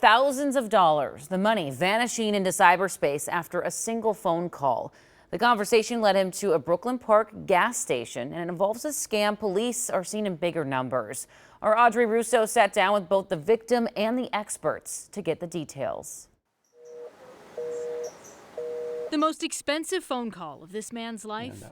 Thousands of dollars, the money vanishing into cyberspace after a single phone call. The conversation led him to a Brooklyn Park gas station, and it involves a scam police are seeing in bigger numbers. Our Audrey Russo sat down with both the victim and the experts to get the details. The most expensive phone call of this man's life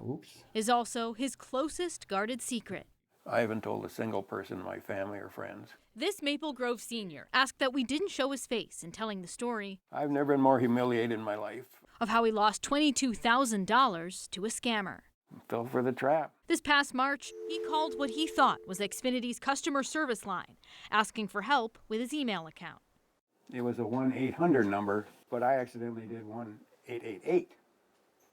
is also his closest guarded secret. I haven't told a single person in my family or friends. This Maple Grove senior asked that we didn't show his face in telling the story I've never been more humiliated in my life. of how he lost $22,000 to a scammer. Fell for the trap. This past March, he called what he thought was Xfinity's customer service line, asking for help with his email account. It was a 1-800 number, but I accidentally did 1-888.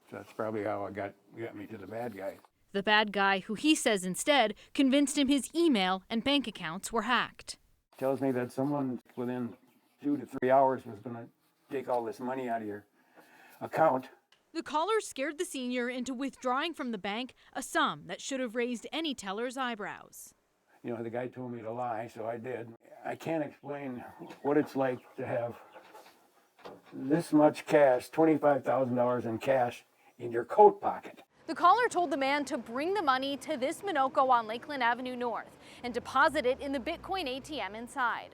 So that's probably how it got me to the bad guy. The bad guy, who he says instead convinced him his email and bank accounts were hacked. Tells me that someone within 2 to 3 hours was going to take all this money out of your account. The caller scared the senior into withdrawing from the bank a sum that should have raised any teller's eyebrows. You know, the guy told me to lie, so I did. I can't explain what it's like to have this much cash, $25,000 in cash, in your coat pocket. The caller told the man to bring the money to this Minocco on Lakeland Avenue North and deposit it in the Bitcoin ATM inside.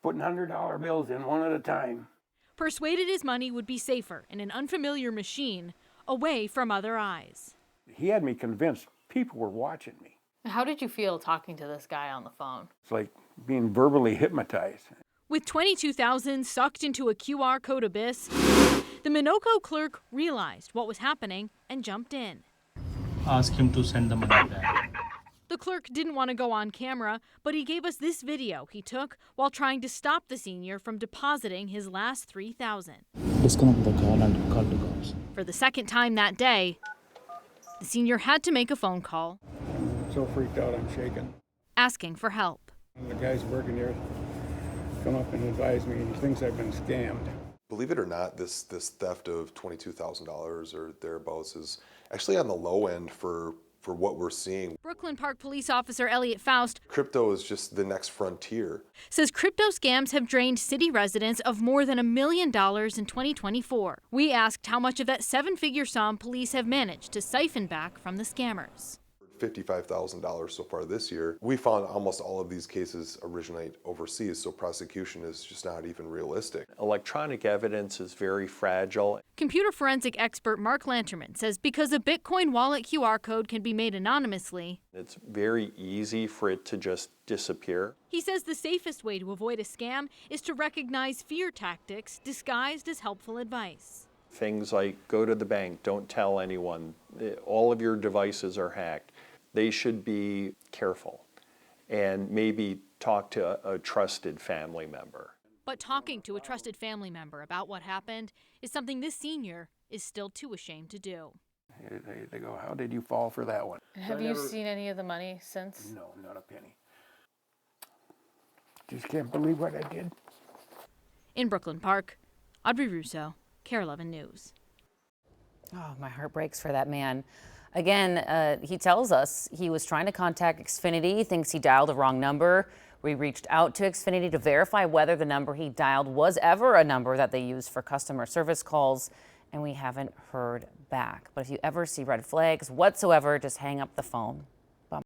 Putting $100 bills in one at a time. Persuaded his money would be safer in an unfamiliar machine, away from other eyes. He had me convinced people were watching me. How did you feel talking to this guy on the phone? It's like being verbally hypnotized. With $22,000 sucked into a QR code abyss, the Minocco clerk realized what was happening and jumped in. Ask him to send the money back. The clerk didn't want to go on camera, but he gave us this video he took while trying to stop the senior from depositing his last $3,000. Disconnect the call and call the cops. For the second time that day, the senior had to make a phone call, I'm so freaked out, I'm shaking. asking for help. The guys working there come up and advise me he thinks I've been scammed. Believe it or not, this theft of $22,000 or thereabouts is actually on the low end for what we're seeing. Brooklyn Park Police Officer Elliot Faust Crypto is just the next frontier. says crypto scams have drained city residents of more than $1 million in 2024. We asked how much of that seven-figure sum police have managed to siphon back from the scammers. $55,000 so far this year. We found almost all of these cases originate overseas, so prosecution is just not even realistic. Electronic evidence is very fragile. Computer forensic expert Mark Lanterman says because a Bitcoin wallet QR code can be made anonymously, It's very easy for it to just disappear. he says the safest way to avoid a scam is to recognize fear tactics disguised as helpful advice. Things like go to the bank, don't tell anyone, all of your devices are hacked. They should be careful and maybe talk to a trusted family member. But talking to a trusted family member about what happened is something this senior is still too ashamed to do. They go, how did you fall for that one? Have you seen any of the money since? No, not a penny. Just can't believe what I did. In Brooklyn Park, Audrey Russo, KARE 11 News. Oh, my heart breaks for that man. Again, he tells us he was trying to contact Xfinity, thinks he dialed the wrong number. We reached out to Xfinity to verify whether the number he dialed was ever a number that they use for customer service calls, and we haven't heard back. But if you ever see red flags whatsoever, just hang up the phone.